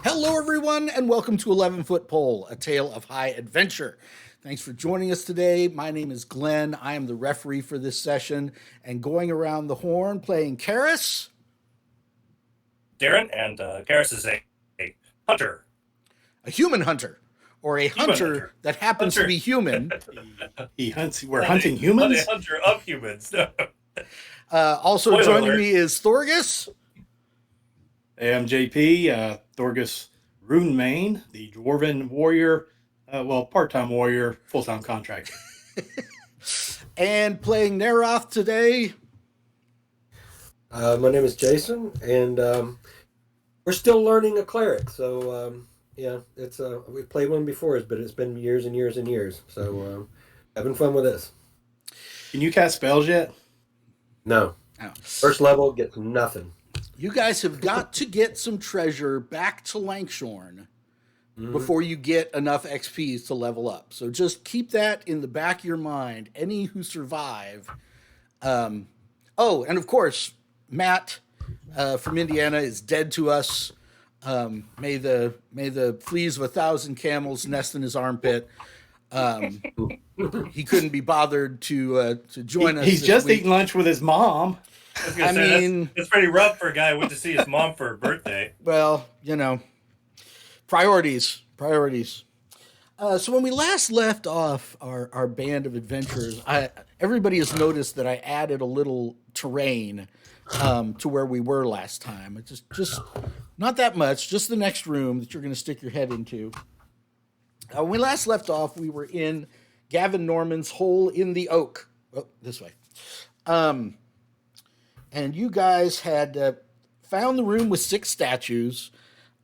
Hello, everyone, and welcome to 11 Foot Pole, a tale of high adventure. Thanks for joining us today. My name is Glenn. I am the referee for this session, and going around the horn playing Karis. Darren, and Karis is a hunter. A human hunter, or a hunter that happens to be human. He hunts. We're hunting humans. A hunter of humans. Also Spoiler joining alert. me is Thorgus. Hey, I'm JP, Thorgus Runemain, the Dwarven warrior, part-time warrior, full-time contractor. And playing Neroth today. My name is Jason, and we're still learning a cleric. So it's we played one before, but it's been years and years and years. So having fun with this. Can you cast spells yet? No, Oh. first level gets nothing. You guys have got to get some treasure back to Lankshorn before you get enough XPs to level up. So just keep that in the back of your mind. Any who survive. And of course, Matt from Indiana is dead to us. May the fleas of 1,000 camels nest in his armpit. He couldn't be bothered to join us. He's this just week. eating lunch with his mom. I mean, that's pretty rough for a guy who went to see his mom for her birthday. Well, priorities. So when we last left off our band of adventurers, everybody has noticed that I added a little terrain to where we were last time. It's just not that much, just the next room that you're going to stick your head into. When we last left off, we were in Gavin Norman's Hole in the Oak. Oh, this way. And you guys had found the room with 6 statues.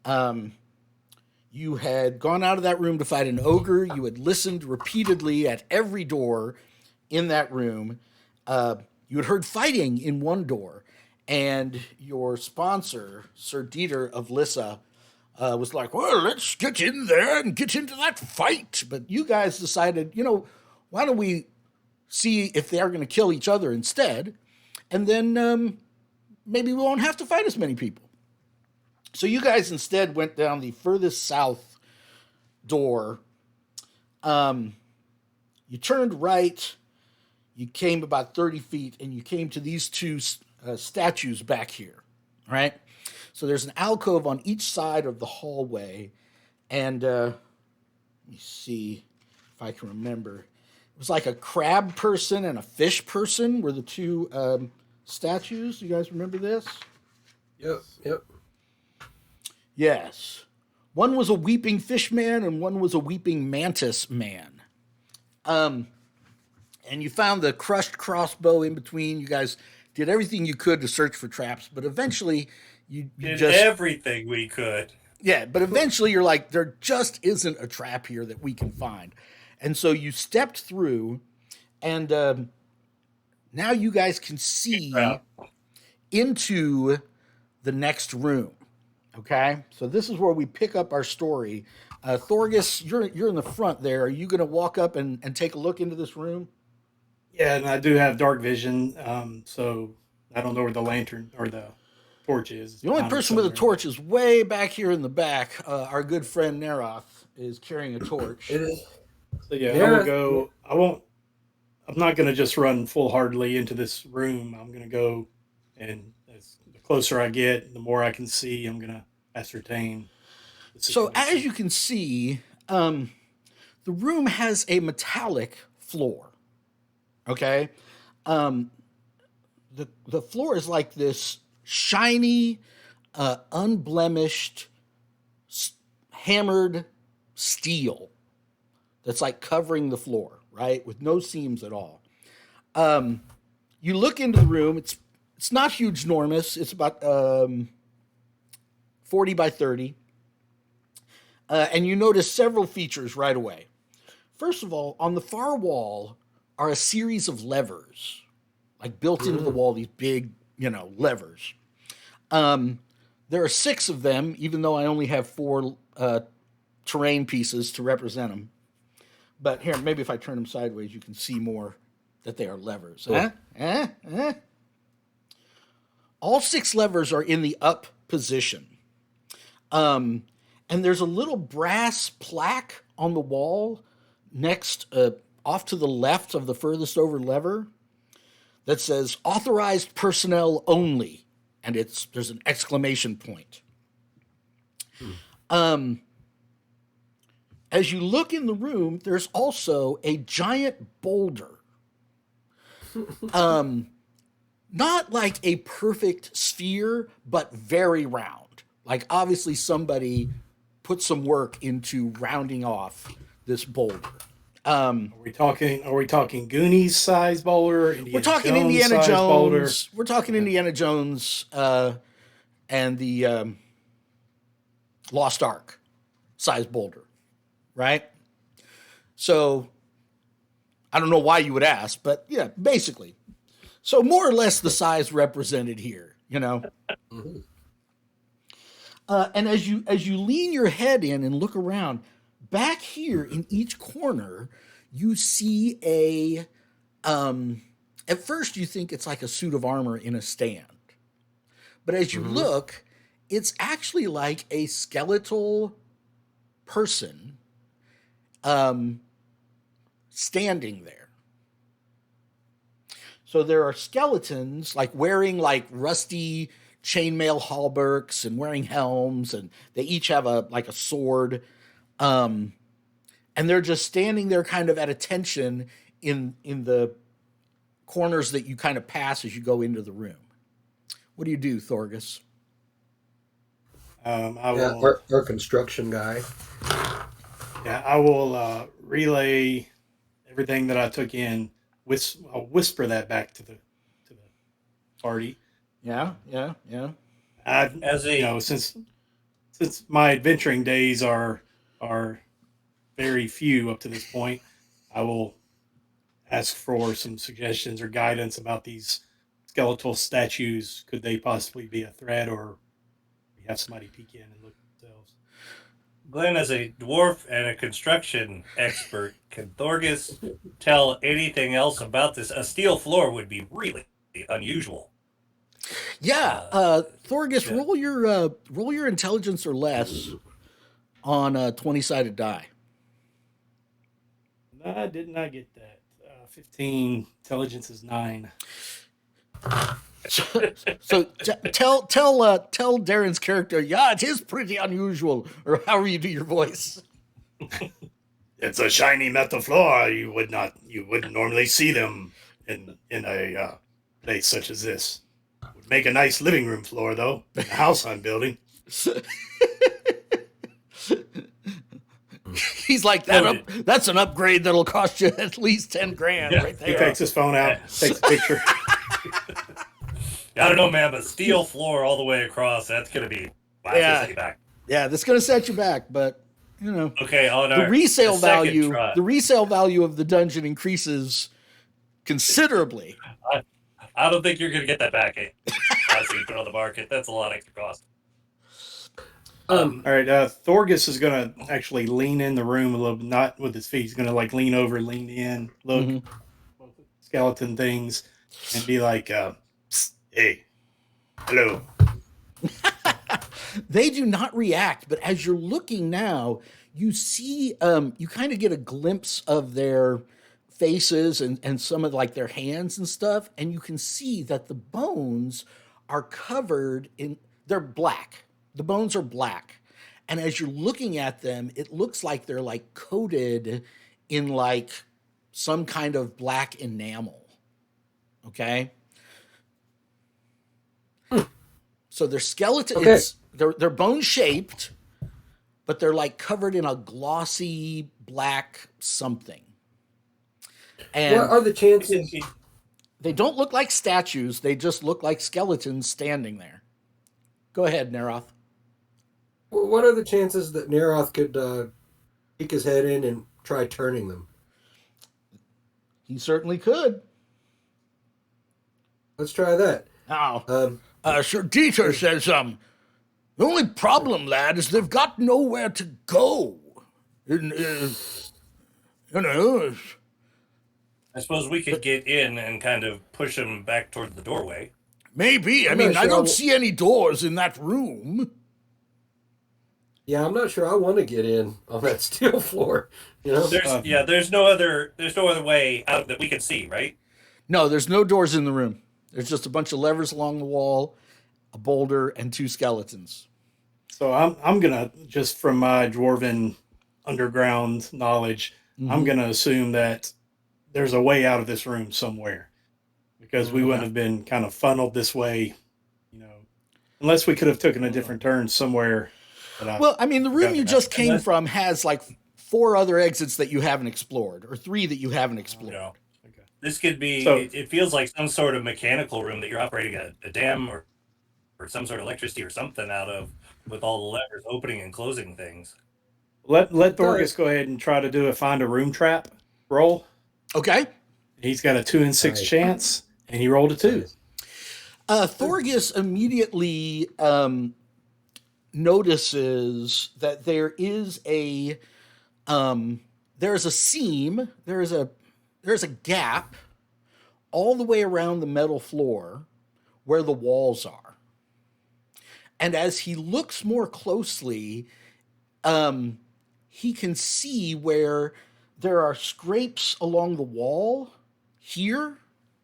You had gone out of that room to fight an ogre. You had listened repeatedly at every door in that room. You had heard fighting in one door. And your sponsor, Sir Dieter of Lissa, was like, well, let's get in there and get into that fight. But you guys decided, why don't we see if they are going to kill each other instead? And then maybe we won't have to fight as many people. So you guys instead went down the furthest south door. You turned right. You came about 30 feet, and you came to these 2 statues back here. Right? So there's an alcove on each side of the hallway. And let me see if I can remember. It was like a crab person and a fish person were the 2 statues. You guys remember this? Yep. Yes. One was a weeping fish man and one was a weeping mantis man. And you found the crushed crossbow in between. You guys did everything you could to search for traps, but eventually you Did just... everything we could. Yeah, but eventually you're like, there just isn't a trap here that we can find. And so you stepped through, and now you guys can see into the next room. Okay? So this is where we pick up our story. Thorgus, you're in the front there. Are you going to walk up and take a look into this room? Yeah, and I do have dark vision, so I don't know where the lantern or the torch is. The only person with a torch is way back here in the back. Our good friend Neroth is carrying a torch. It is. So yeah, I will go. I'm not going to just run full-heartedly into this room. I'm going to go, and the closer I get, the more I can see. I'm going to ascertain. So as you can see, the room has a metallic floor. Okay, the floor is like this shiny, unblemished, hammered steel that's like covering the floor, right, with no seams at all. You look into the room. It's not huge, enormous. It's about 40 by 30. And you notice several features right away. First of all, on the far wall are a series of levers, like built into the wall, these big, levers. There are 6 of them, even though I only have 4 terrain pieces to represent them. But here, maybe if I turn them sideways, you can see more that they are levers. All 6 levers are in the up position. And there's a little brass plaque on the wall next, off to the left of the furthest over lever that says authorized personnel only. And there's an exclamation point. As you look in the room, there's also a giant boulder. Not like a perfect sphere, but very round. Like obviously somebody put some work into rounding off this boulder. Are we talking Goonies size boulder? We're talking Indiana size boulder? Jones. We're talking Indiana Jones and the Lost Ark size boulder, right? So I don't know why you would ask, but yeah, basically. So more or less the size represented here, you know. Mhm. And as you lean your head in and look around, back here in each corner, you see a. At first, you think it's like a suit of armor in a stand, but as you look, it's actually like a skeletal person, standing there. So there are skeletons like wearing like rusty chainmail hauberks and wearing helms, and they each have a sword, and they're just standing there kind of at attention in the corners that you kind of pass as you go into the room. What do you do, Thorgus? I will. Our construction guy. Yeah, I will relay everything that I took in. I'll whisper that back to the party. Yeah. Since my adventuring days are very few up to this point, I will ask for some suggestions or guidance about these skeletal statues. Could they possibly be a threat, or have somebody peek in and look themselves? Glenn, as a dwarf and a construction expert, can Thorgus tell anything else about this? A steel floor would be really unusual. Yeah, Thorgus, roll your intelligence or less on a 20-sided die. I did not get that. 15. Intelligence is 9. So tell Darren's character, yeah, it is pretty unusual, or however you do your voice. It's a shiny metal floor. You wouldn't normally see them in a place such as this. Would make a nice living room floor, though. In the house I'm building. He's like, that's an upgrade that'll cost you at least 10 grand right there. He takes his phone out, takes a picture. I don't know, man, but steel floor all the way across, that's going to be... Yeah. Back. Yeah, that's going to set you back, but, you know. Okay, on the resale value of the dungeon increases considerably. I don't think you're going to get that back. Honestly, put it on the market. That's a lot of extra cost. All right, Thorgus is going to actually lean in the room a little bit, not with his feet. He's going to like lean over, lean in, look, skeleton things, and be like, hey, hello. They do not react, but as you're looking now, you see, you kind of get a glimpse of their faces and some of like their hands and stuff, and you can see that the bones are covered in, they're black. The bones are black. And as you're looking at them, it looks like they're like coated in like some kind of black enamel. Okay? So they're skeleton. Okay. They're bone shaped, but they're like covered in a glossy black something. And what are the chances? They don't look like statues. They just look like skeletons standing there. Go ahead, Neroth. What are the chances that Neroth could peek his head in and try turning them? He certainly could. Let's try that. Now, Sir Dieter says, the only problem, lad, is they've got nowhere to go. You know. I suppose we could get in and kind of push them back toward the doorway. Maybe. I mean, I don't see any doors in that room. Yeah, I'm not sure I want to get in on that steel floor. You know. There's no other way out that we can see, right? No, there's no doors in the room. There's just a bunch of levers along the wall, a boulder, and two skeletons. So I'm gonna just from my dwarven underground knowledge, I'm Mm-hmm. gonna assume that there's a way out of this room somewhere because we wouldn't Okay. have been kind of funneled this way, you know, unless we could have taken a different turn somewhere that I Well, I mean, the room forgot you about. just came from has like four other exits that you haven't explored, or three that you haven't You explored. know, Okay. this could be. So It feels like some sort of mechanical room that you're operating a dam or some sort of electricity or something out of, with all the levers opening and closing things. let It does. Thorgus go ahead and try to do a find a room trap roll. Okay. He's got a 2 in 6 Nice. chance, and he rolled a 2. Nice. Thorgus immediately notices that there's a seam, there's a gap all the way around the metal floor where the walls are. And as he looks more closely, he can see where there are scrapes along the wall here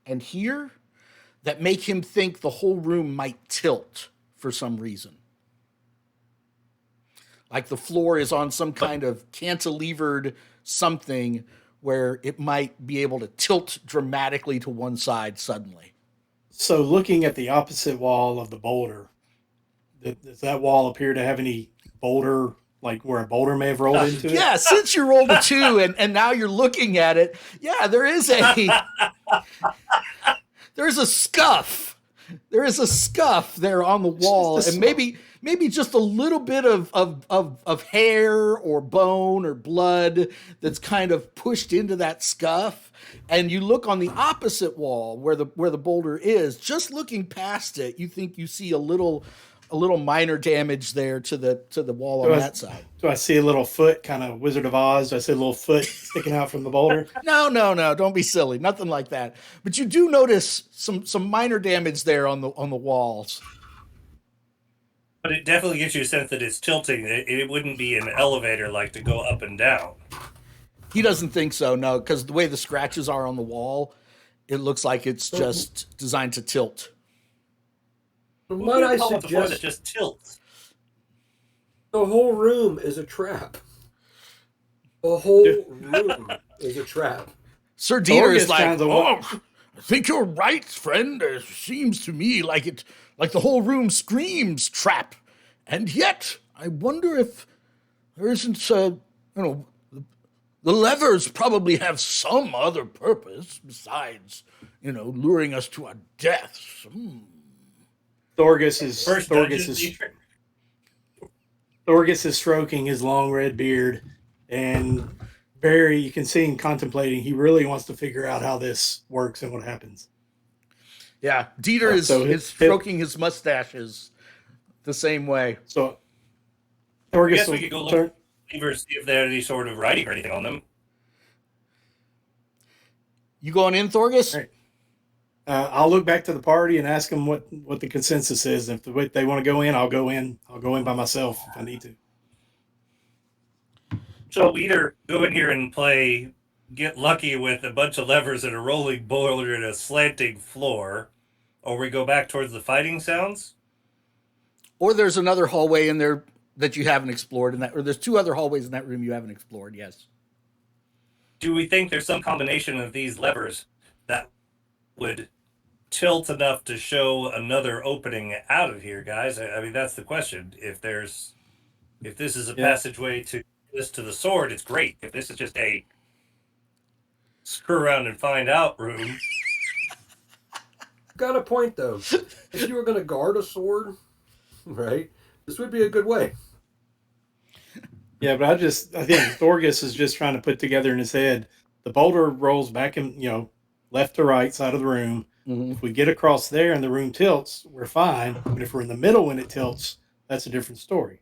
and here that make him think the whole room might tilt for some reason. Like the floor is on some kind of cantilevered something where it might be able to tilt dramatically to one side suddenly. So looking at the opposite wall of the boulder, does that wall appear to have any boulder, like where a boulder may have rolled into it? Yeah, since you rolled a 2 and now you're looking at it, yeah, there's a scuff. There is a scuff there on the wall, and maybe just a little bit of hair or bone or blood that's kind of pushed into that scuff. And you look on the opposite wall where the boulder is, just looking past it, you think you see a little minor damage there to the wall on that side. Do I see a little foot, kind of Wizard of Oz? Do I see a little foot sticking out from the boulder? No, don't be silly. Nothing like that. But you do notice some minor damage there on the walls. But it definitely gives you a sense that it's tilting. It wouldn't be an elevator like to go up and down. He doesn't think so, no, because the way the scratches are on the wall, it looks like it's just designed to tilt. Might I Call it the floor that suggest just tilts. the whole room is a trap. The whole room is a trap. Sir Dieter is Thorgus like, kinda oh, I think you're right, friend. It seems to me like the whole room screams trap. And yet, I wonder if there isn't, the levers probably have some other purpose besides, luring us to our deaths. Thorgus is First Thorgus dungeon is secret. Thorgus is stroking his long red beard, and Barry, you can see him contemplating. He really wants to figure out how this works and what happens. Yeah, Dieter is stroking his mustaches the same way. So I Thorgus guess we will could go turn. look at levers, see if there are any sort of writing or anything on them. You going in, Thorgus? Right. I'll look back to the party and ask them what the consensus is. If they want to go in, I'll go in. I'll go in by myself if I need to. So we either go in here and get lucky with a bunch of levers and a rolling boiler and a slanting floor, or we go back towards the fighting sounds. Or there's another hallway in there that you haven't explored, or there's two other hallways in that room you haven't explored. Yes. Do we think there's some combination of these levers that would tilt enough to show another opening out of here, guys? I mean, that's the question. If this is a passageway to the sword, it's great. If this is just a screw around and find out room. Got a point though. If you were going to guard a sword, right, this would be a good way. Yeah, but I think Thorgus is just trying to put together in his head. The boulder rolls back in, left to right side of the room. Mm-hmm. If we get across there and the room tilts, we're fine. But if we're in the middle when it tilts, that's a different story.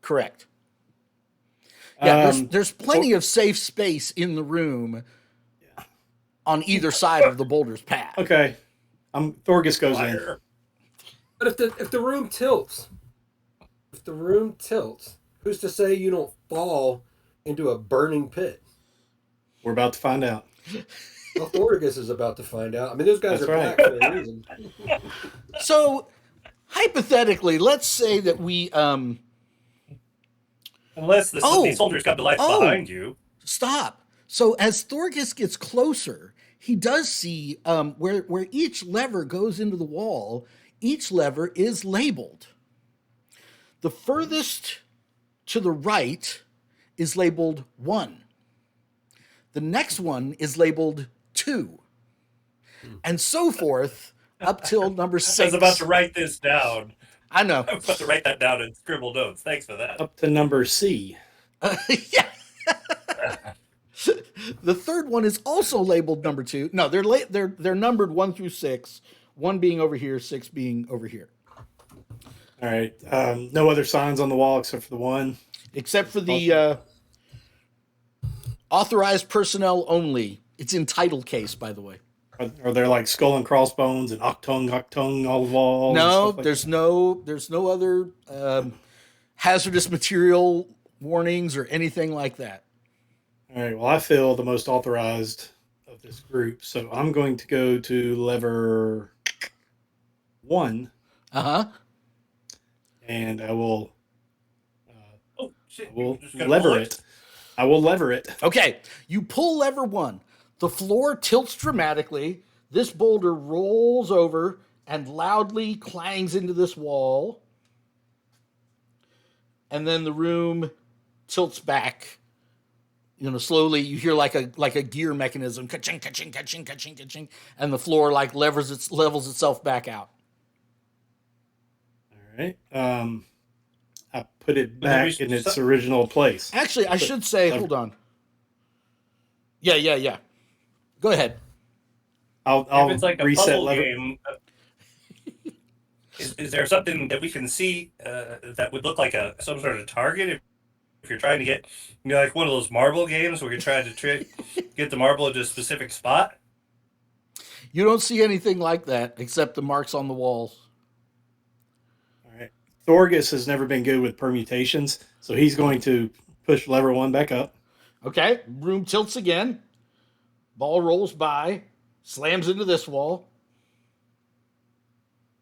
Correct. Yeah, there's plenty of safe space in the room on either side of the boulder's path. Okay. Thorgus goes in. But if the room tilts, Who's to say you don't fall into a burning pit? We're about to find out. Well, Thorgus is about to find out. I mean, those guys That's are right. black for a reason. So, hypothetically, let's say that we Unless these soldiers come to life behind you. Stop. So as Thorgus gets closer, he does see where each lever goes into the wall. Each lever is labeled. The furthest to the right is labeled 1. The next one is labeled 2. And so forth up till number 6. I was about to write this down. I know. I was about to write that down in scribble notes. Thanks for that. Up to number C. Yeah. The third one is also labeled number 2. No, they're numbered 1 through 6. 1 being over here, 6 being over here. All right. No other signs on the wall except for the one. Except for the authorized personnel only. It's in title case, by the way. Are there like skull and crossbones and octung all the walls? No, there's no other hazardous material warnings or anything like that. All right. Well, I feel the most authorized of this group, so I'm going to go to lever 1. And I will. Oh shit! I will lever it. I will lever it. Okay, you pull lever 1. The floor tilts dramatically. This boulder rolls over and loudly clangs into this wall. And then the room tilts back. Slowly you hear like a gear mechanism, ka-ching, ka-ching, ka-ching, ka-ching, ka-ching, and the floor like levels itself back out. All right. I put it back in its original place. Actually, I should say, hold on. Yeah. Go ahead. I'll if it's like a reset puzzle lever. game, is there something that we can see that would look like some sort of target? If you're trying to get, like one of those marble games where you're trying to get the marble into a specific spot. You don't see anything like that except the marks on the walls. All right. Thorgus has never been good with permutations, so he's going to push lever 1 back up. Okay, room tilts again. Ball rolls by, slams into this wall.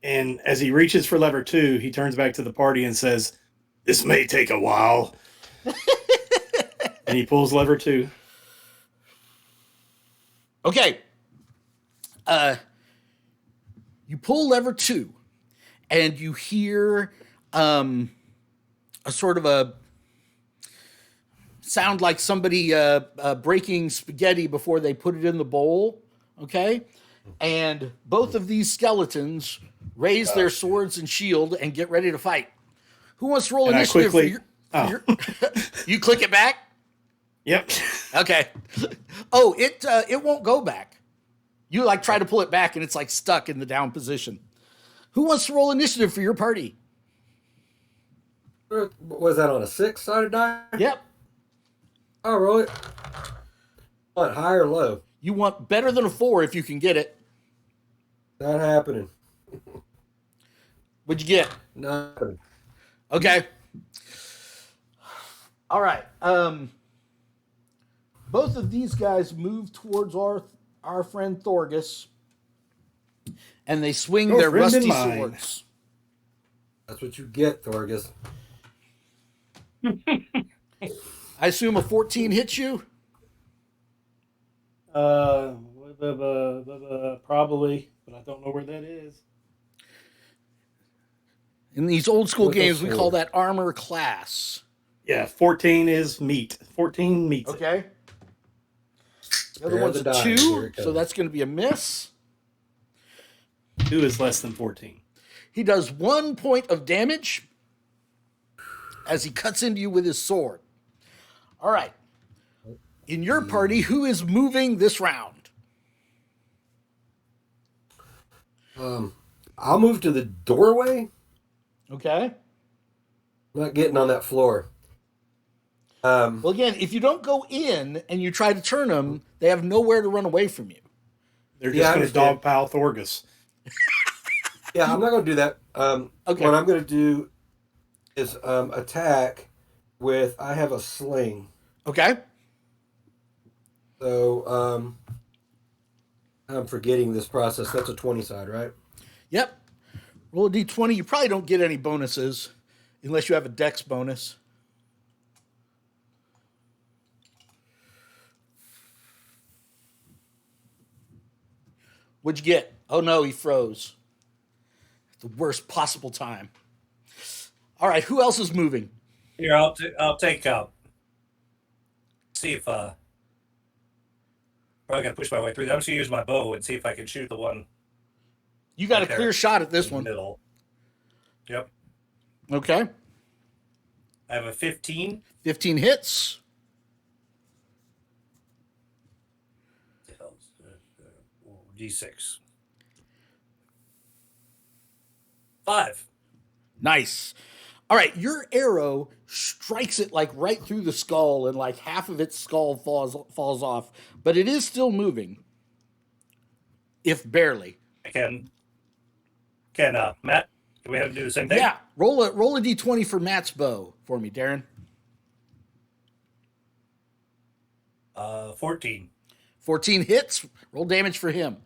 And as he reaches for lever 2, he turns back to the party and says, "This may take a while." And he pulls lever 2. Okay. You pull lever 2, and you hear a sort of a sound like somebody breaking spaghetti before they put it in the bowl. Okay? And both of these skeletons raise their swords and shield and get ready to fight. Who wants to roll initiative for your... You click it back? Yep. Okay. Oh, it won't go back. You like try to pull it back and it's like stuck in the down position. Who wants to roll initiative for your party? Was that on a 6-sided die? Yep. I'll roll it. What, high or low? You want better than a 4 if you can get it. Not happening. What'd you get? Not happening. Okay. All right. Both of these guys move towards our friend Thorgus, and they swing their rusty swords. That's what you get, Thorgus. I assume a 14 hits you? Probably, but I don't know where that is. In these old school With a games, we call sword. that armor class. Yeah, 14 is meat. 14 meets it. Okay. The other Spare one's the a die. Here 2, it so comes. that's going to be a miss. 2 is less than 14. He does 1 point of damage as he cuts into you with his sword. All right. In your party, who is moving this round? I'll move to the doorway. Okay. I'm not getting on that floor. Well, again, if you don't go in and you try to turn them, they have nowhere to run away from you. They're Yeah, just I going to understand. dogpile Thorgus. Yeah, I'm not going to do that. Okay. What I'm going to do is attack I have a sling. Okay. So I'm forgetting this process. That's a 20 side, right? Yep. Roll a d20. You probably don't get any bonuses unless you have a dex bonus. What'd you get? Oh no, he froze. The worst possible time. All right, who else is moving? Here, I'll take see if probably gotta push my way through. I'm just gonna use my bow and see if I can shoot the one You got right a clear there shot at this in the one. middle. Yep. Okay. I have a 15. 15 hits. D6. 5. Nice. All right, your arrow strikes it like right through the skull, and like half of its skull falls off, but it is still moving, if barely. I can Matt, can we have him do the same thing? Yeah, roll a d20 for Matt's bow for me, Darren. 14. 14 hits. Roll damage for him.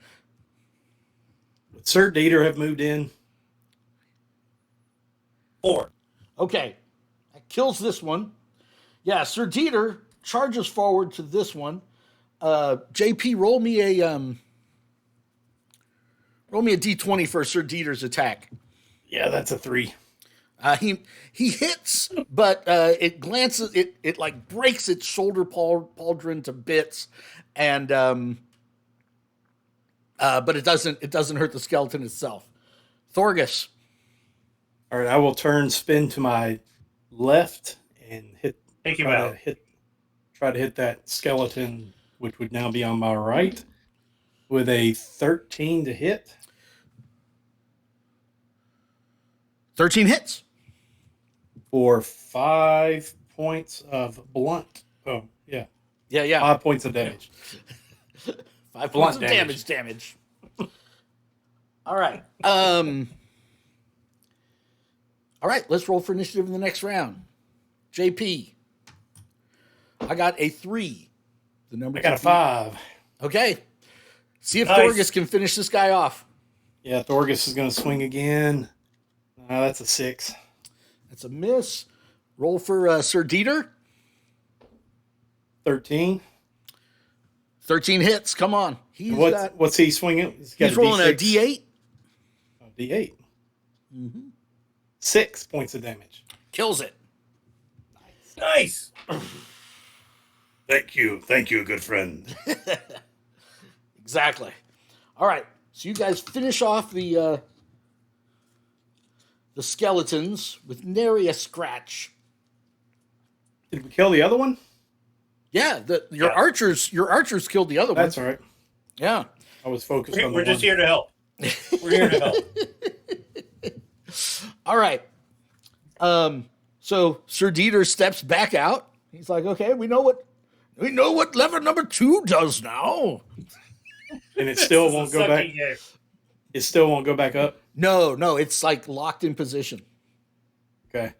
Would Sir Dieter have moved in? 4. Okay, that kills this one. Yeah, Sir Dieter charges forward to this one. JP, roll me a d20 for Sir Dieter's attack. Yeah, that's a 3. He hits, but it glances. It like breaks its shoulder pauldron to bits, and but it doesn't hurt the skeleton itself. Thorgus. All right, I will spin to my left and Take him out. Try to hit that skeleton, which would now be on my right, with a 13 to hit. 13 hits. For 5 points of blunt. Oh, yeah. Yeah. 5 points of damage. 5 Blunt points of damage. All right. All right, let's roll for initiative in the next round. JP. I got a 3. The number I got a 5. Okay. See if Nice. Thorgus can finish this guy off. Yeah, Thorgus is going to swing again. That's a 6. That's a miss. Roll for Sir Dieter. 13. 13 hits. Come on. What's he swinging? He's rolling a D8. D8. 6 points of damage. Kills it. Nice. Thank you, good friend. Exactly. All right. So you guys finish off the skeletons with nary a scratch. Did we kill the other one? Yeah, your archers killed the other one. That's all right. Yeah. I was focused on the We're just one. here to help. We're here to help. All right. So Sir Dieter steps back out. He's like, okay, we know what lever number 2 does now. And it still won't go back. It still won't go back up. No, it's like locked in position. Okay.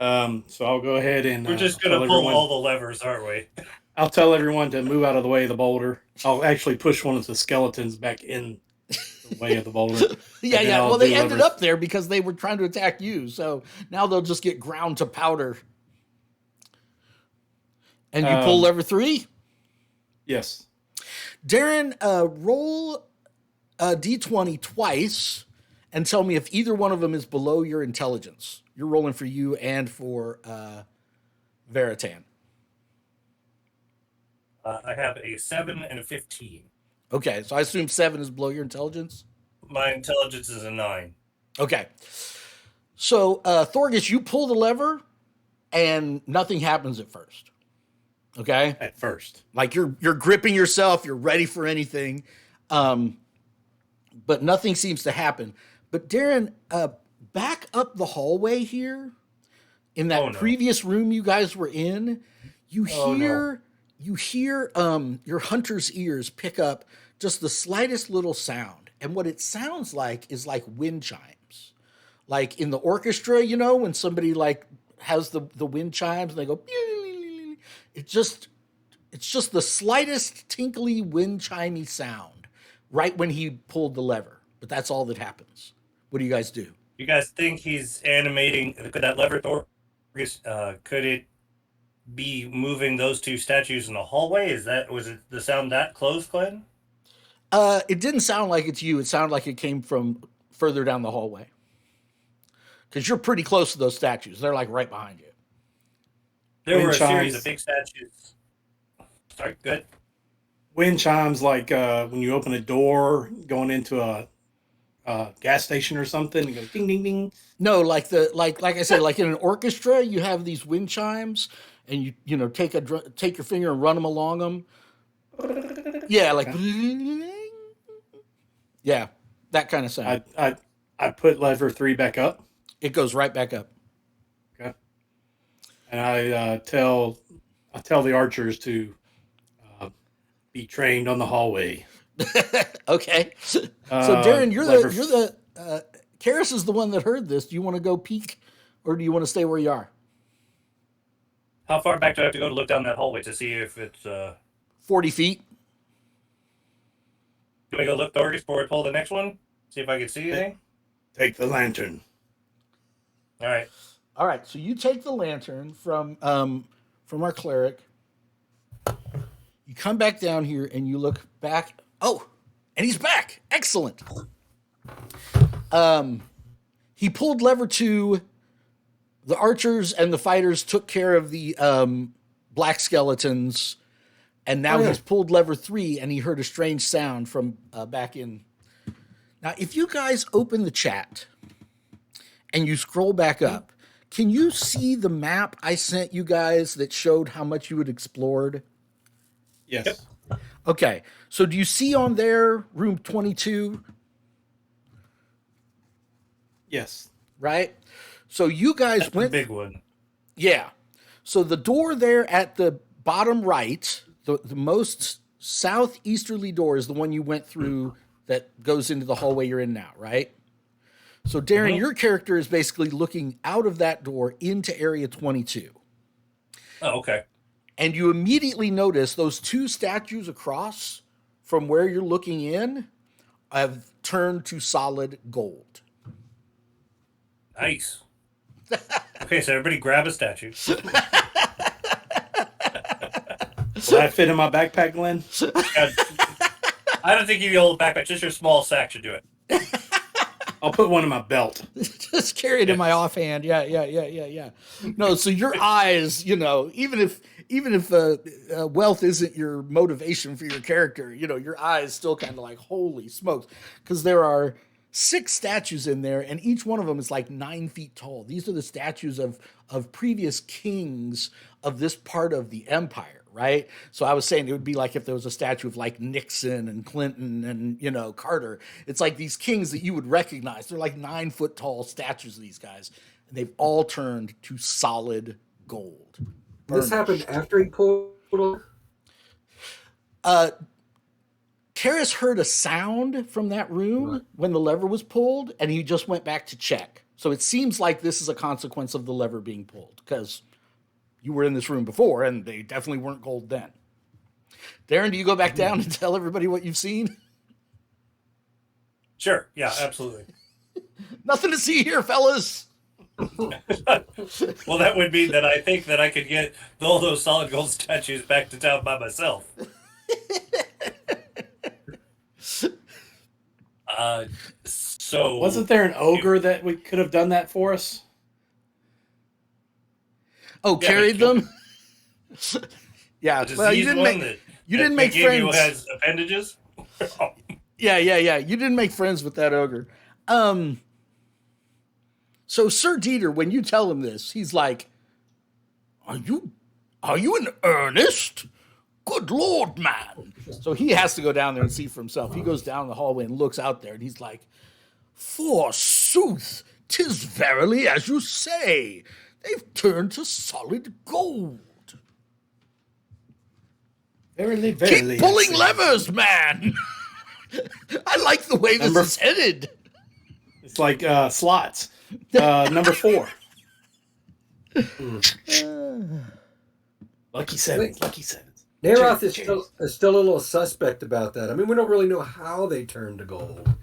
So I'll go ahead and We're just gonna pull all the levers, aren't we? I'll tell everyone to move out of the way of the boulder. I'll actually push one of the skeletons back in the way of the boulder. Yeah. Well, they ended up there because they were trying to attack you. So now they'll just get ground to powder. And you pull lever 3? Yes. Darren, roll a d20 twice and tell me if either one of them is below your intelligence. You're rolling for you and for Veritan. I have a 7 and a 15. Okay, so I assume 7 is below your intelligence? My intelligence is a 9. Okay. So, Thorgus, you pull the lever, and nothing happens at first. Okay? At first. Like, you're gripping yourself, you're ready for anything, but nothing seems to happen. But, Darren, back up the hallway here, in that previous room you guys were in, you hear your hunter's ears pick up just the slightest little sound. And what it sounds like is like wind chimes. Like in the orchestra, when somebody like has the wind chimes, and they go. It's just the slightest tinkly wind chimey sound right when he pulled the lever, but that's all that happens. What do you guys do? You guys think he's animating? Could that lever door? Could it be moving those two statues in the hallway? Was it the sound that close, Glenn? It didn't sound like it's you. It sounded like it came from further down the hallway. Because you're pretty close to those statues. They're like right behind you. There Wind were a series chimes. of big statues. Sorry, good. Wind chimes like when you open a door going into a gas station or something. It goes ding ding ding. No, like I said, like in an orchestra, you have these wind chimes, and you take your finger and run them along them. Yeah, like yeah, that kind of sound. I put lever 3 back up. It goes right back up. Okay. And I tell the archers to be trained on the hallway. Okay. So Darren, you're lever the Karis is the one that heard this. Do you want to go peek, or do you want to stay where you are? How far back do I have to go to look down that hallway to see if it's 40 feet. Do I go look darkest before I pull the next one? See if I can see anything? Take the lantern. All right. All right. So you take the lantern from our cleric. You come back down here and you look back. Oh, and he's back. Excellent. He pulled lever 2. The archers and the fighters took care of the black skeletons, and now he's pulled lever 3, and he heard a strange sound from back in. Now, if you guys open the chat and you scroll back up, can you see the map I sent you guys that showed how much you had explored? Yes. Yep. Okay, so do you see on there room 22? Yes. Right? So you guys That's went. the big one. Yeah. So the door there at the bottom right, the most southeasterly door is the one you went through that goes into the hallway you're in now, right? So Darren, your character is basically looking out of that door into area 22. Oh, okay. And you immediately notice those 2 statues across from where you're looking in have turned to solid gold. Nice. Okay, so everybody grab a statue. Will that fit in my backpack, Glenn? I don't think you need a whole backpack. Just your small sack should do it. I'll put one in my belt. Just carry it in my offhand. Yeah. No, so your eyes, even if wealth isn't your motivation for your character, your eyes still kind of like, holy smokes, because there are 6 statues in there, and each one of them is like 9 feet tall. These are the statues of previous kings of this part of the empire. Right. So I was saying it would be like if there was a statue of like Nixon and Clinton and, Carter. It's like these kings that you would recognize. They're like 9 foot tall statues of these guys. And they've all turned to solid gold. This happened after he pulled. Karis heard a sound from that room when the lever was pulled, and he just went back to check. So it seems like this is a consequence of the lever being pulled, because you were in this room before, and they definitely weren't gold then. Darren, do you go back down and tell everybody what you've seen? Sure. Yeah, absolutely. Nothing to see here, fellas. Well, that would mean that I think that I could get all those solid gold statues back to town by myself. So Wasn't there an ogre that we could have done that for us? Oh, Yeah, carried them? Yeah. the Well, you disease didn't one make that make gave you friends. has appendages. Yeah. You didn't make friends with that ogre. So Sir Dieter, when you tell him this, he's like, Are you in earnest? Good Lord, man. So he has to go down there and see for himself. He goes down the hallway and looks out there, and he's like, Forsooth, 'tis verily as you say. They've turned to solid gold. Verily, Keep pulling levers, man. I like the way this is headed. It's like slots. Number 4. Lucky sevens. Lucky sevens. Naroth Cheers, is still a little suspect about that. I mean, we don't really know how they turn to gold.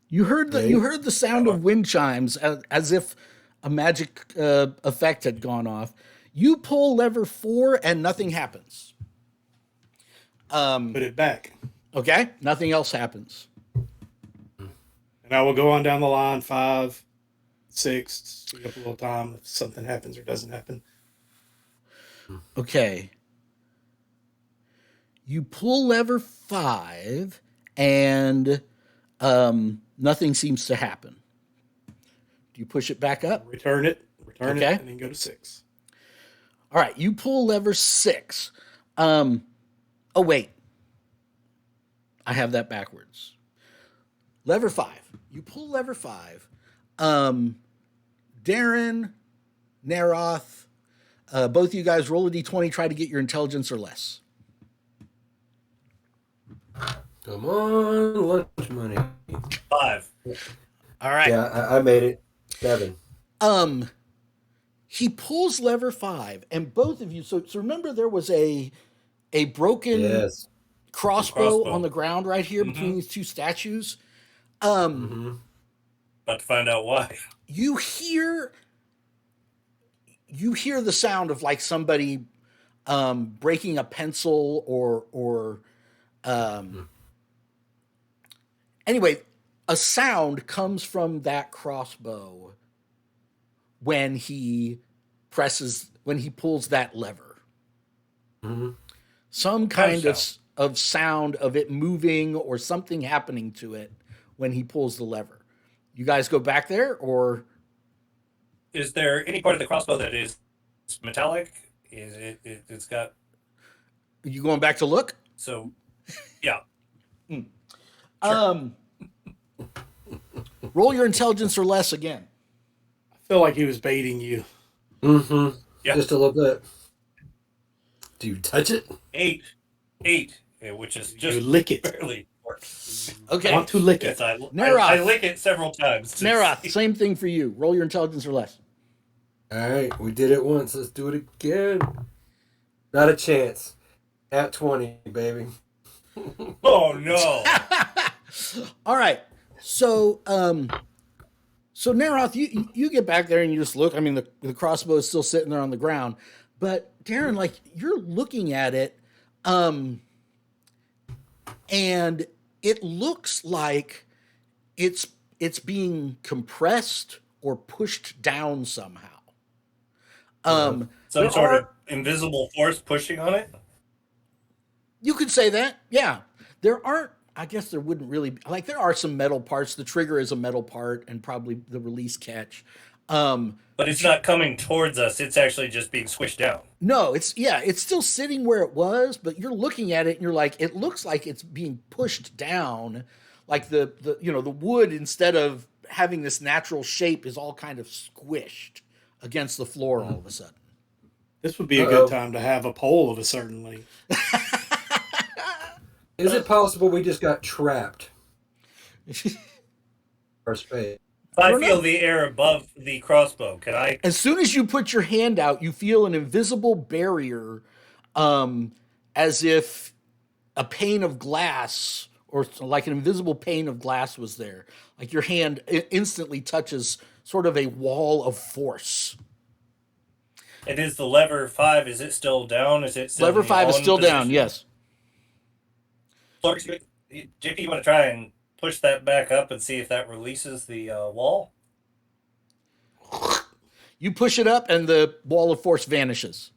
You heard Right? the sound of wind chimes as if a magic effect had gone off. You pull lever 4 and nothing happens. Put it back. Okay, nothing else happens. And I will go on down the line 5, 6, see up a little time if something happens or doesn't happen. Okay. You pull lever 5 and nothing seems to happen. Do you push it back up? Return it, Okay. and then go to 6. All right, you pull lever 6. Oh, wait. I have that backwards. Lever 5. You pull lever 5. Darren, Naroth, both of you guys roll a d20, try to get your intelligence or less. Come on, lunch money. 5. All right. Yeah, I made it. 7. He pulls lever 5, and both of you. So remember, there was a broken Yes. crossbow on the ground right here between these two statues. About to find out why. You hear the sound of like somebody breaking a pencil or anyway, a sound comes from that crossbow when he pulls that lever. Some kind of sound of it moving or something happening to it when he pulls the lever. You guys go back there, or Is there any part of the crossbow that is metallic? Is it's got are you going back to look? so yeah. Roll your intelligence or less again. I feel like he was baiting you. Mm-hmm. Yeah. Just a little bit. Do you touch it? 8, which is just You lick it. barely. Okay. I want to lick Yes, it. I lick it several times. Naroth, same thing for you. Roll your intelligence or less. All right, we did it once. Let's do it again. Not a chance. At 20, baby. Oh no! All right. So Naroth, you get back there and you just look. I mean, the crossbow is still sitting there on the ground, but Darren, like you're looking at it, and it looks like it's being compressed or pushed down somehow. Some sort of invisible force pushing on it. You could say that, yeah. There aren't. I guess there wouldn't really be, like there are some metal parts. The trigger is a metal part, and probably the release catch. But it's not coming towards us. It's actually just being squished down. No, it's still sitting where it was, but you're looking at it and you're like, it looks like it's being pushed down, like the wood, instead of having this natural shape, is all kind of squished against the floor all of a sudden. This would be a good time to have a pole of a certain length. Is it possible we just got trapped? Or space? If I feel the air above the crossbow, can I? As soon as you put your hand out, you feel an invisible barrier, as if a pane of glass, or like an invisible pane of glass was there. Like your hand instantly touches sort of a wall of force. And is the lever 5? Is it still down? Is it still Lever 5 is still down. Yes. JP, you want to try and push that back up and see if that releases the wall? You push it up, and the wall of force vanishes,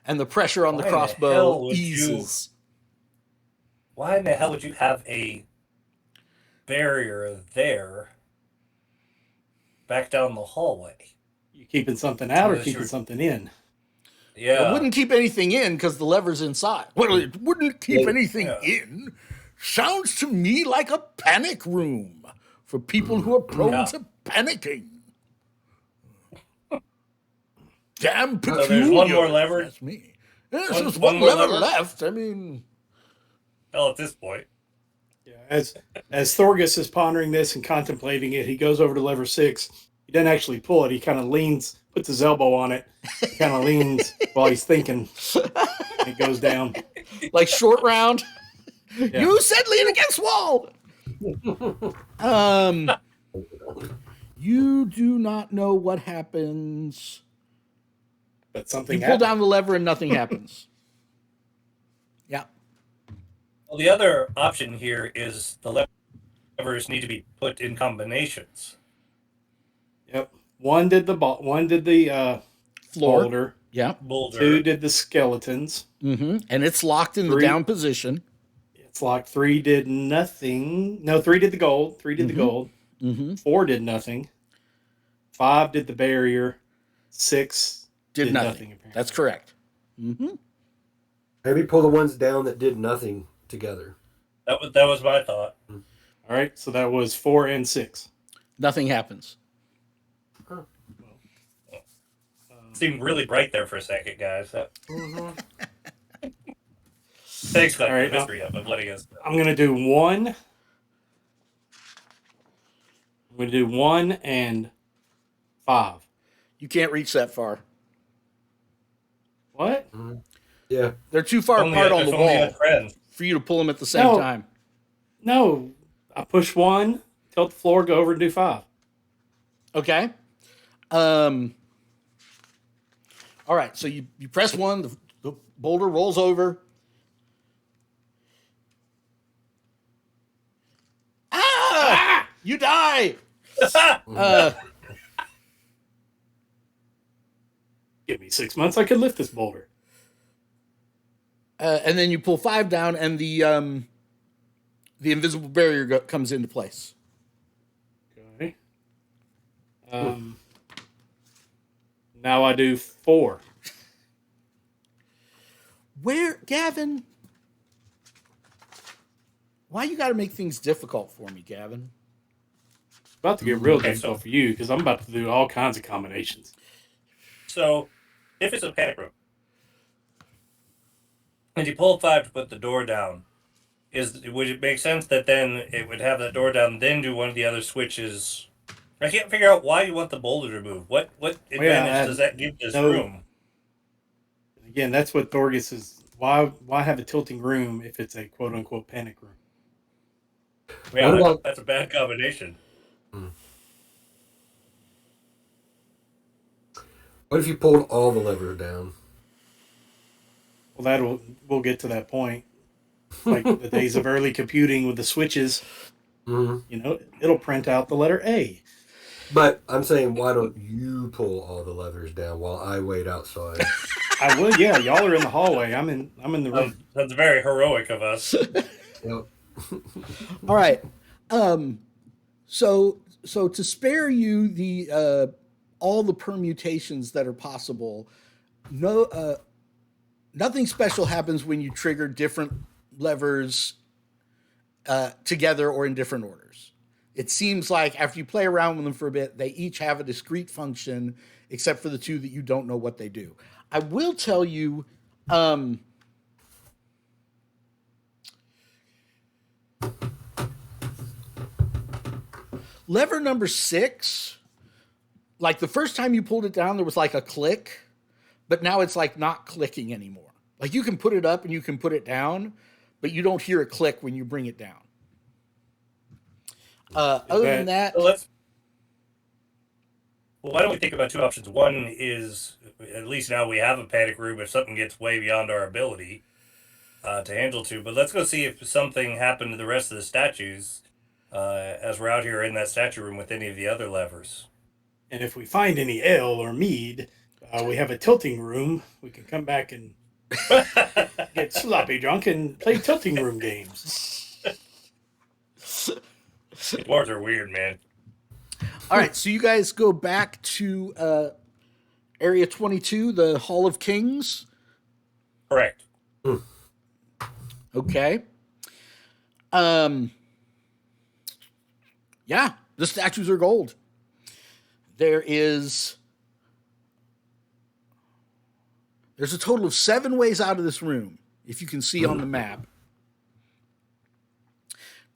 and the pressure on the crossbow eases. Why in the hell would you have a barrier there back down the hallway? You keeping something out or keeping something in? Yeah. It wouldn't keep anything in because the lever's inside. Well, it wouldn't keep anything in. Sounds to me like a panic room for people who are prone to panicking. Damn peculiar. So there's one more lever? That's me. There's just one more lever lever left. I mean... Well, at this point. Yeah. As Thorgus is pondering this and contemplating it, he goes over to lever 6 he doesn't actually pull it. He kind of leans, puts his elbow on it, kind of leans while he's thinking. And it goes down. Like Short Round. Yeah. You said lean against wall. You do not know what happens. But something You pull down the lever and nothing happens. Yeah. Well, the other option here is the levers need to be put in combinations. Yep. One did the Floor. boulder. Yeah. Boulder. 2 did the skeletons. Mm-hmm. And it's locked in 3, the down position. It's locked. 3 did nothing. No, 3 did the gold. 3 did the gold. 4 did nothing. 5 did the barrier. 6 Did nothing. apparently. That's correct. Mm-hmm. Maybe pull the ones down that did nothing together. That was my thought. All right, so that was 4 and 6. Nothing happens. Seemed really bright there for a second, guys. Thanks for the mystery of letting us. I'm going to do 1. I'm going to do 1 and 5. You can't reach that far. What? Yeah. They're too far apart on the wall for you to pull them at the same time. No. I push 1, tilt the floor, go over and do 5. Okay. All right, so you press 1, the boulder rolls over. Ah! You die! Give me 6 months, I could lift this boulder. And then you pull 5 down, and the invisible barrier comes into place. Okay. Now I do 4. Where, Gavin? Why you got to make things difficult for me, Gavin? It's about to get real difficult for you because I'm about to do all kinds of combinations. So, if it's a panic room, and you pull 5 to put the door down, would it make sense that then it would have that door down, then do one of the other switches? I can't figure out why you want the boulder to move. What advantage does that give this room? Again, that's what Thorgus is. Why have a tilting room if it's a quote unquote panic room? Yeah, that's a bad combination. What if you pulled all the levers down? Well, we'll get to that point. Like the days of early computing with the switches, it'll print out the letter A. But I'm saying, why don't you pull all the levers down while I wait outside? I would, yeah. Y'all are in the hallway. I'm in the room. That's very heroic of us. Yep. All right. So to spare you the all the permutations that are possible, nothing special happens when you trigger different levers together or in different orders. It seems like after you play around with them for a bit, they each have a discrete function, except for the 2 that you don't know what they do. I will tell you, lever number 6, like the first time you pulled it down, there was like a click, but now it's like not clicking anymore. Like you can put it up and you can put it down, but you don't hear a click when you bring it down. Other than that, well, why don't we think about 2 options? One is, at least now we have a panic room if something gets way beyond our ability to handle to. But let's go see if something happened to the rest of the statues as we're out here in that statue room with any of the other levers. And if we find any ale or mead, we have a tilting room. We can come back and get sloppy drunk and play tilting room games. Dwarves are weird, man. All right, so you guys go back to Area 22, the Hall of Kings. Correct. Okay. Yeah, the statues are gold. There's a total of 7 ways out of this room, if you can see on the map.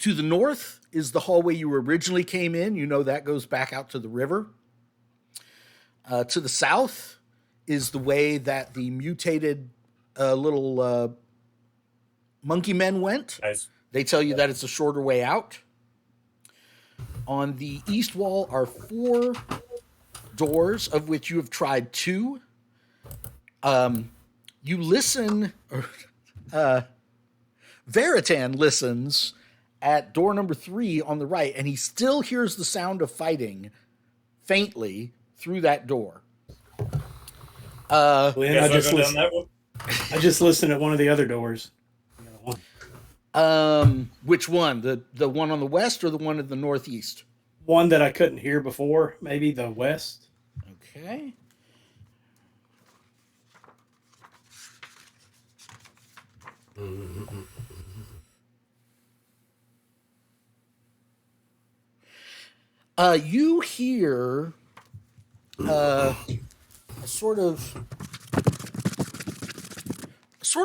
To the north is the hallway you originally came in. You know that goes back out to the river. To the south is the way that the mutated little monkey men went. Nice. They tell you that it's a shorter way out. On the east wall are 4 doors, of which you have tried 2. You listen, Veritan listens at door number 3 on the right, and he still hears the sound of fighting faintly through that door. Glenn, You I guys just wanna go down listened. that one? I just listened at one of the other doors. Which one? The one on the west or the one in the northeast? One that I couldn't hear before, maybe the west. Okay. You hear a sort of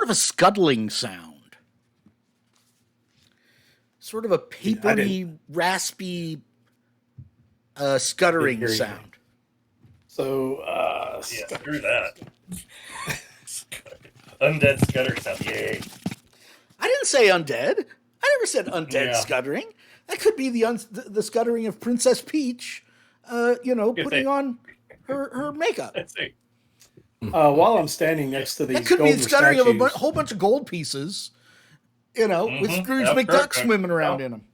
a scuttling sound, sort of a papery, raspy scuttering Didn't hear sound. anything. So, Yeah, screw that. Undead scutter stuff. Yay. I didn't say undead. I never said undead Yeah. scuttering. That could be the scuttering of Princess Peach, putting on her makeup. Let's see. while I'm standing next to these That could be golden the scuttering of statues, a whole bunch of gold pieces, with Scrooge Yep, McDuck correct. swimming around in them.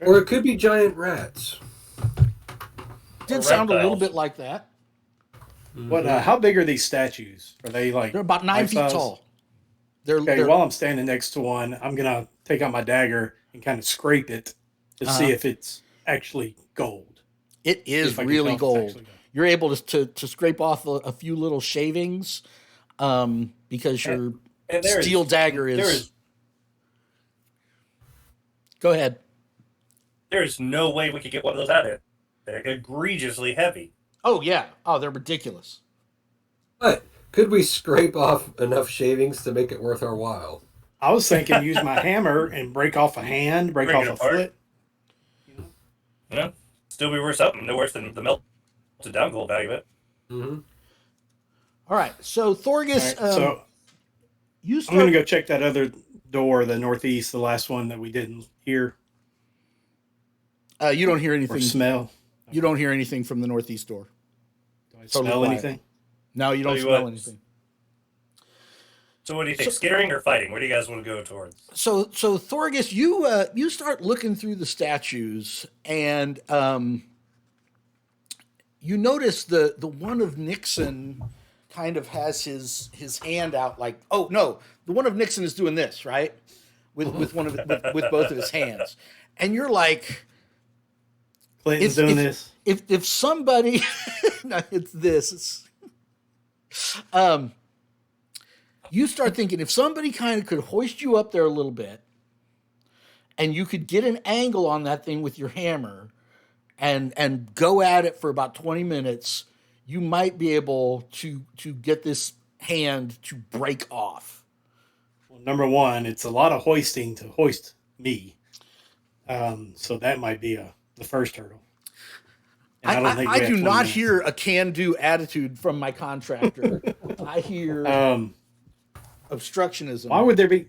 Or it could be giant rats. Did Or sound a little reptiles. bit like that. what? How big are these statues? Are they like? They're about 9 life feet size? tall. They're, Okay, they're while I'm standing next to one, I'm gonna take out my dagger and kind of scrape it to see if it's actually gold. it is If I can really tell if it's gold. actually gold. You're able to scrape off a few little shavings, because your And there steel dagger there is. Go ahead. There's no way we could get one of those out of it. They're egregiously heavy. Oh yeah. Oh, they're ridiculous. But could we scrape off enough shavings to make it worth our while? I was thinking use my hammer and break off a hand, break Break off it a apart. foot. You know? Still be worth something. No worse than the melted down gold value of it. Mm-hmm. All right. So Thorgus, All right, so you I'm start. gonna go check that other door, the northeast, the last one that we didn't hear You don't hear or anything. smell. You don't hear anything from the northeast door. Do I Totally smell quiet. anything? No, you don't Tell you smell what. anything. So what do you think? Scaring or fighting? Where do you guys want to go towards? So Thorgus, you start looking through the statues, and you notice the one of Nixon kind of has his hand out, like, oh no, the one of Nixon is doing this, right, with one of with both of his hands, and you're like, Clinton's doing this. if somebody, no, it's this. You start thinking, if somebody kind of could hoist you up there a little bit, and you could get an angle on that thing with your hammer, and go at it for about 20 minutes, you might be able to get this hand to break off. Well, number one, it's a lot of hoisting to hoist me, so that might be the first hurdle. And don't think we I have do 20 not minutes. hear a can-do attitude from my contractor. I hear obstructionism. Why would there be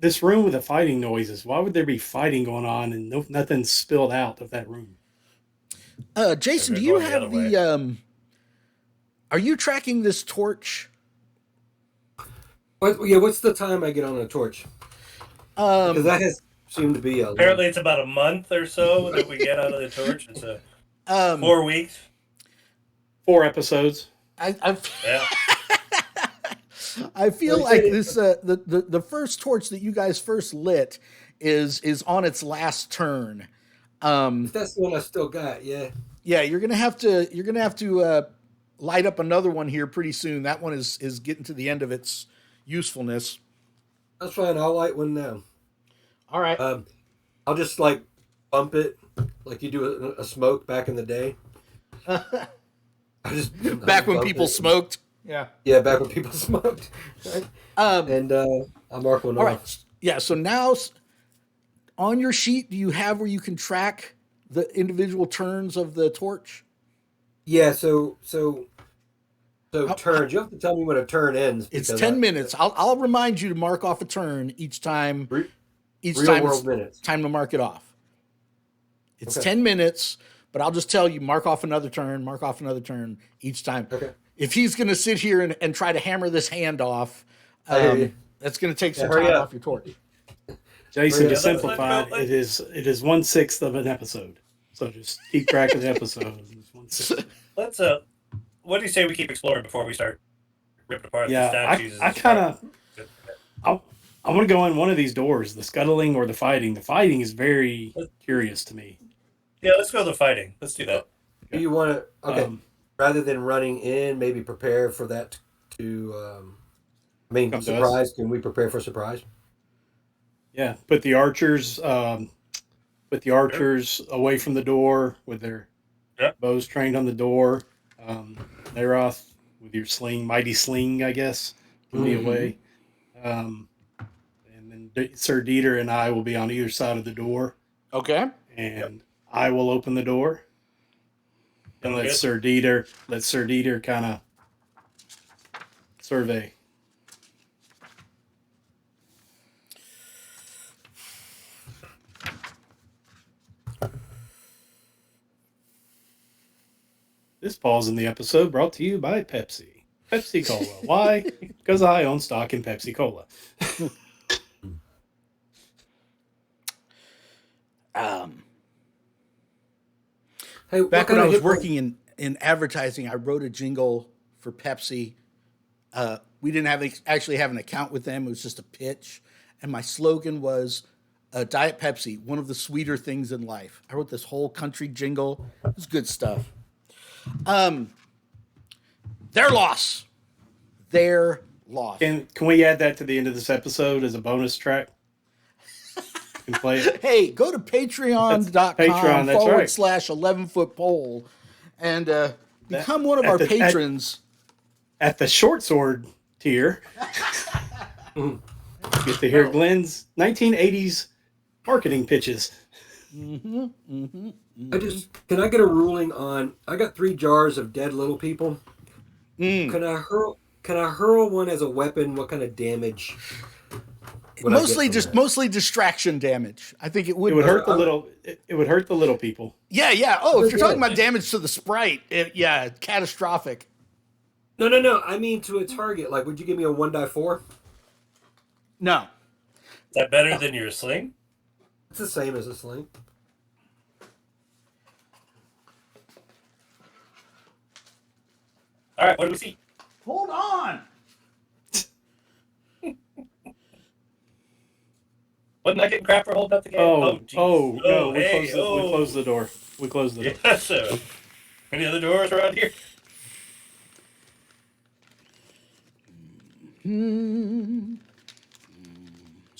this room with the fighting noises? Why would there be fighting going on and nothing spilled out of that room? Jason, do They're you going the have other the? Are you tracking this torch? What's the time I get on a torch? Because that has seemed to be a Apparently, it's about a month or so that we get out of the torch. It's 4 weeks. 4 episodes. Yeah. I feel like this the first torch that you guys first lit is on its last turn. That's the one I still got. Yeah. Yeah, you're gonna have to light up another one here pretty soon. That one is getting to the end of its usefulness. That's fine. I'll light one now. All right. I'll just like bump it like you do a smoke back in the day. Back when people smoked. Yeah, back when people smoked. Right? And I'll mark one All off. right. Yeah. So now, on your sheet, do you have where you can track the individual turns of the torch? Yeah, so So turns. You have to tell me when a turn ends. It's Because 10 minutes. I'll remind you to mark off a turn each time. Each real time world it's minutes. time to mark it off. It's Okay. 10 minutes, but I'll just tell you, mark off another turn each time. Okay. If he's going to sit here and try to hammer this hand off, I hear you. that's going to take some hurry time up. off your torch. Jason, Yeah, to let's go, simplify, it is 1/6 of an episode. So just keep track of the episodes. It's 1/6. Let's what do you say we keep exploring before we start ripping apart the Yeah, statues? I kind of I want to go in one of these doors, the scuttling or the fighting. The fighting is very curious to me. Yeah, let's go to the fighting. Let's do that. Do you want to? Okay. Um, Rather than running in, maybe prepare for that to. I mean, Come to surprise. Can we prepare for surprise? Yeah, put the archers away from the door with their bows trained on the door. They're off with your sling, mighty sling, I guess, can be away. And then Sir Dieter and I will be on either side of the door, Okay. and I will open the door and let Sir Dieter kind of survey. This pause in the episode brought to you by Pepsi. Pepsi Cola. Why? Because I own stock in Pepsi Cola. Hey, Back when I was working in advertising, I wrote a jingle for Pepsi. We didn't actually have an account with them. It was just a pitch. And my slogan was Diet Pepsi, one of the sweeter things in life. I wrote this whole country jingle. It was good stuff. Their loss. Their loss. Can we add that to the end of this episode as a bonus track? Can play it. Hey, go to patreon.com Patreon, that's right. /11-foot pole and become one of our patrons. At the short sword tier, get to hear Glenn's 1980s marketing pitches. Can I get a ruling on? I got 3 jars of dead little people. Can I hurl one as a weapon? What kind of damage? Mostly distraction damage. I think it would. It would hurt the little. It would hurt the little people. Yeah. Oh, if you're talking about damage to the sprite, catastrophic. No. I mean to a target. Like, would you give me a 1/4? No. Is that better than your sling? It's the same as a sling. All right, what do we see? Hold on. Wasn't I getting crap for holding up the game? No! We Hey, closed the door. We closed the door. Yes, sir. Any other doors around here?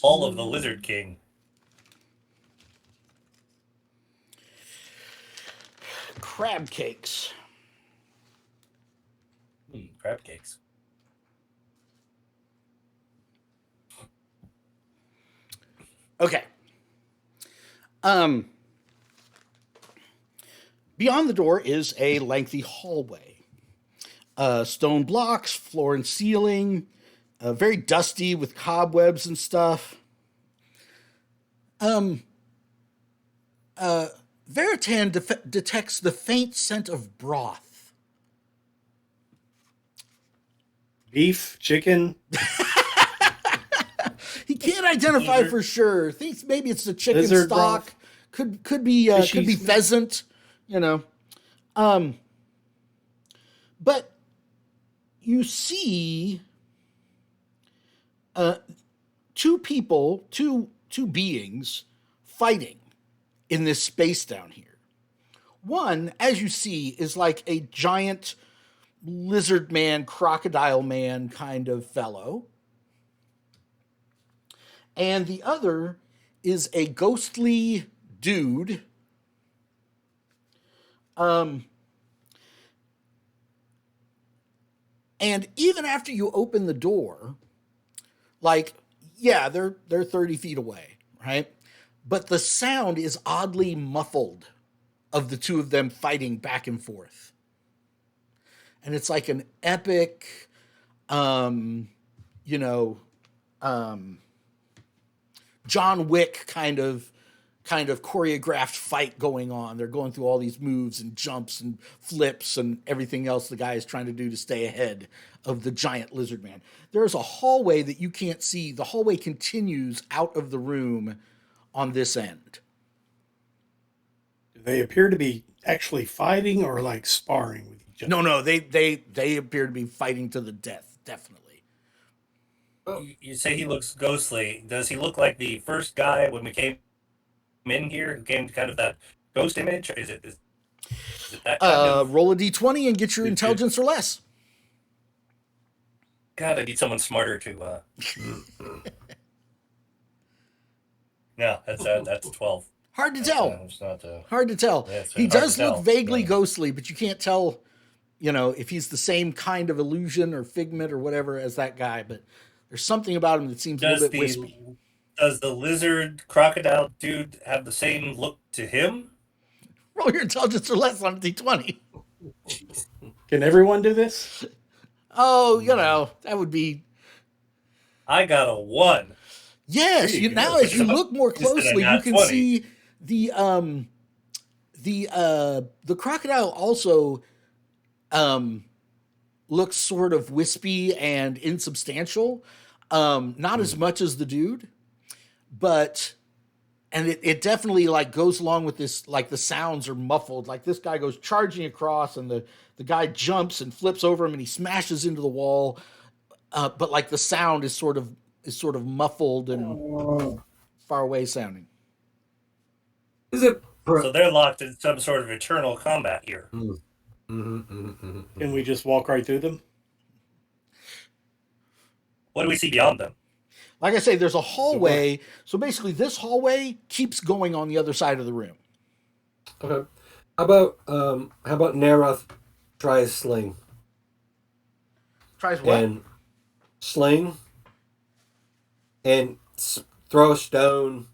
Hall of the Lizard King. Crab cakes. Crab cakes. Okay. Beyond the door is a lengthy hallway. Stone blocks, floor and ceiling, very dusty with cobwebs and stuff. Veritan detects the faint scent of broth. Beef, chicken. He can't identify for sure. Thinks maybe it's the chicken Lizard stock. broth. Could be pheasant. But you see, two beings fighting in this space down here. One, as you see, is like a giant lizard man, crocodile man kind of fellow. And the other is a ghostly dude. And even after you open the door, they're 30 feet away, right? But the sound is oddly muffled of the two of them fighting back and forth. and it's like an epic, you know, John Wick kind of choreographed fight going on. They're going through all these moves and jumps and flips and everything else the guy is trying to do to stay ahead of the giant lizard man. There's a hallway that you can't see. The hallway continues out of the room on this end. Do they appear to be actually fighting or like sparring with each other? No, they appear to be fighting to the death, definitely. You say he looks ghostly. Does he look like the first guy when we came in here who came to kind of that ghost image? Or is it that kind of... Roll a d20 and get your intelligence or less. God, I need someone smarter to... No, that's 12. Hard to tell. It's not, Hard to tell. Yeah, it's He hard to does look tell. vaguely Yeah. ghostly, but you can't tell, you know, if he's the same kind of illusion or figment or whatever as that guy. But there's something about him that seems a little bit wispy. Does the lizard crocodile dude have the same look to him? Roll your intelligence or less on a d20. Can everyone do this? Oh, you know, that would be... I got a 1. Yes, There you go. now as you look more Just did a closely, you nat can 20. see the crocodile also looks sort of wispy and insubstantial. Not as much as the dude, but and it definitely like goes along with this, like the sounds are muffled. Like this guy goes charging across and the guy jumps and flips over him and he smashes into the wall. But like the sound is sort of muffled and far away sounding. Is it? So they're locked in some sort of eternal combat here. Can we just walk right through them? What do we see beyond them? Like I say, there's a hallway. So basically, this hallway keeps going on the other side of the room. Okay. How about Naroth tries sling Tries what? and sling and throw a stone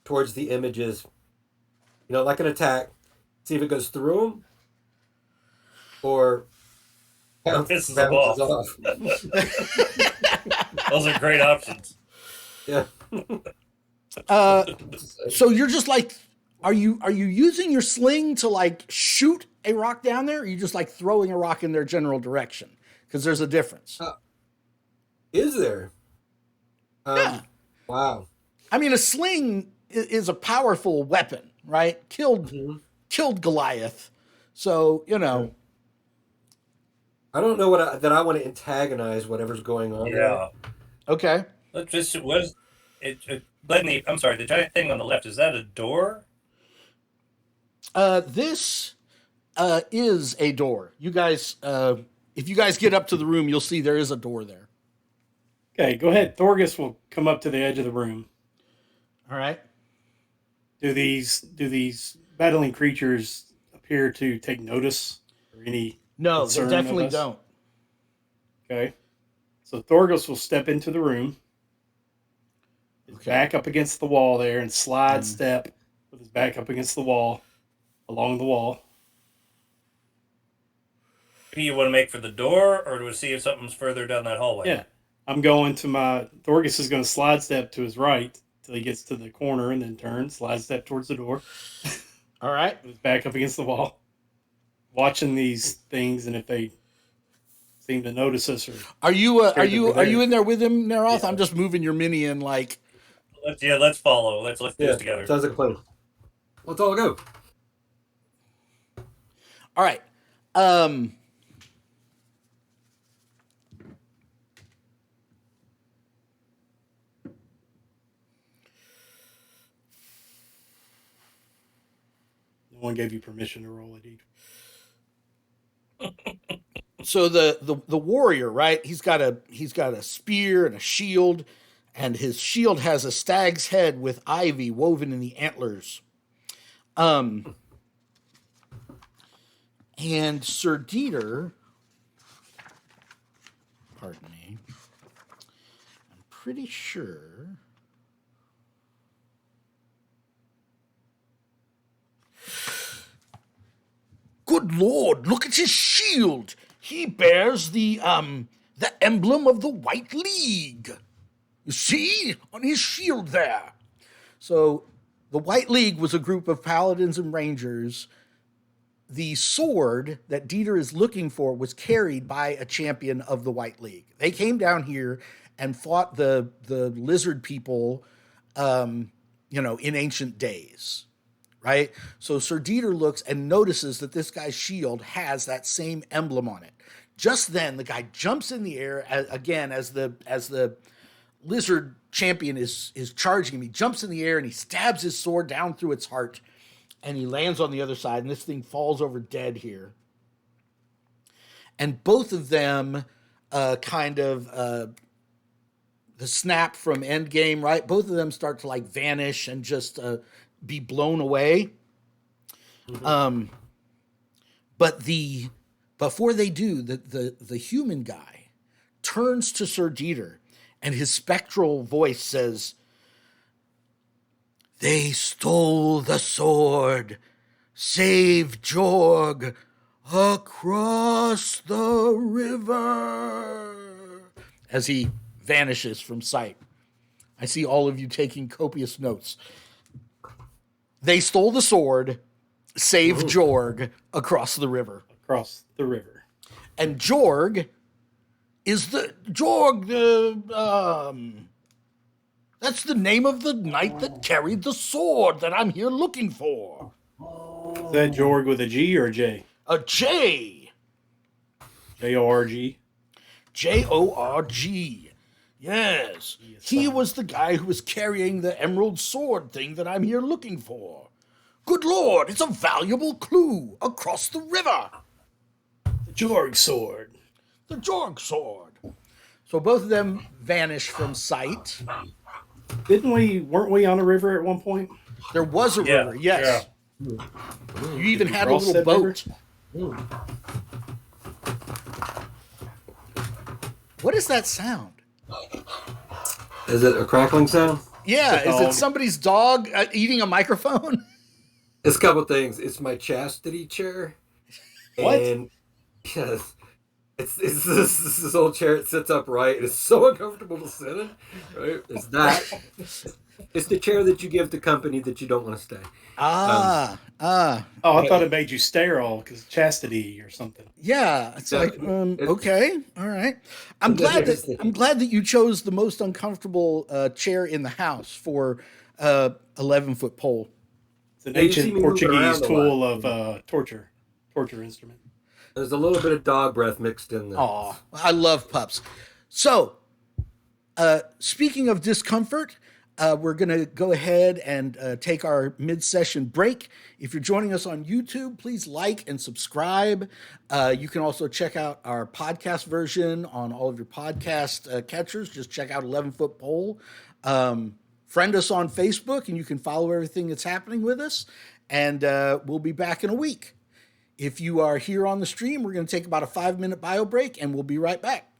towards the images. You know, like an attack. See if it goes through them or Pisses them off. off. Those are great options. Yeah. So you're just like, are you using your sling to like shoot a rock down there? Or are you just like throwing a rock in their general direction? Because there's a difference. Is there? Yeah. Wow. I mean, a sling is a powerful weapon, right? Killed Goliath. So, you know. I don't know that I want to antagonize whatever's going on. Yeah. Okay. Let's just I'm sorry, the giant thing on the left, is that a door? This is a door. You guys, if you guys get up to the room, you'll see there is a door there. Okay, go ahead. Thorgus will come up to the edge of the room. All right. Do these battling creatures appear to take notice or any? No, they concern definitely of us? don't. Okay. So Thorgus will step into the room, his back up against the wall there, and slide step with his back up against the wall, along the wall. Do you want to make for the door, or do we see if something's further down that hallway? Yeah. I'm going to Thorgus is going to slide step to his right till he gets to the corner and then turn, slide step towards the door. All right. With his back up against the wall. Watching these things, and if they seem to notice us or Are you there. in there with him, Naroth? Yeah. I'm just moving your minion like. Let's follow. Let's do this together. Sounds like a plan. Let's all go. All right. no one gave you permission to roll it either. So the warrior, right? He's got a spear and a shield, and his shield has a stag's head with ivy woven in the antlers. And Sir Dieter, pardon me, I'm pretty sure. Good Lord, look at his shield. He bears the emblem of the White League. You see on his shield there. So the White League was a group of paladins and rangers. The sword that Dieter is looking for was carried by a champion of the White League. They came down here and fought the lizard people, in ancient days, right? So Sir Dieter looks and notices that this guy's shield has that same emblem on it. Just then, the guy jumps in the air again as the lizard champion is charging him. He jumps in the air and he stabs his sword down through its heart, and he lands on the other side, and this thing falls over dead here. And both of them the snap from Endgame, right? Both of them start to like vanish and just be blown away. Mm-hmm. But before they do, the human guy turns to Sir Dieter, and his spectral voice says, "They stole the sword. Save Jorg across the river." As he vanishes from sight. I see all of you taking copious notes. They stole the sword. Save Jorg across the river. Across the river. And Jorg is that's the name of the knight that carried the sword that I'm here looking for. Is that Jorg with a G or a J? A J. J-O-R-G? J-O-R-G. Yes. He was the guy who was carrying the emerald sword thing that I'm here looking for. Good Lord, it's a valuable clue across the river. The Jorg sword. The Jorg sword. So both of them vanish from sight. Weren't we on a river at one point? There was a river, yes. Yeah. You even had a little boat. What is that sound? Is it a crackling sound? Yeah, is it somebody's dog eating a microphone? It's a couple things. It's my chastity chair. What? And yes, it's this old chair. It sits upright. It's so uncomfortable to sit in. Right? It's that. It's the chair that you give to company that you don't want to stay. Oh, I thought it made you sterile because chastity or something. Yeah, it's okay, all right. I'm glad that you chose the most uncomfortable chair in the house for 11-foot pole. It's an ancient Portuguese tool of torture instrument. There's a little bit of dog breath mixed in there. Oh, I love pups. So, speaking of discomfort, we're going to go ahead and take our mid-session break. If you're joining us on YouTube, please like and subscribe. You can also check out our podcast version on all of your podcast catchers. Just check out 11-Foot Pole. Friend us on Facebook, and you can follow everything that's happening with us. And we'll be back in a week. If you are here on the stream, we're going to take about a 5-minute bio break, and we'll be right back.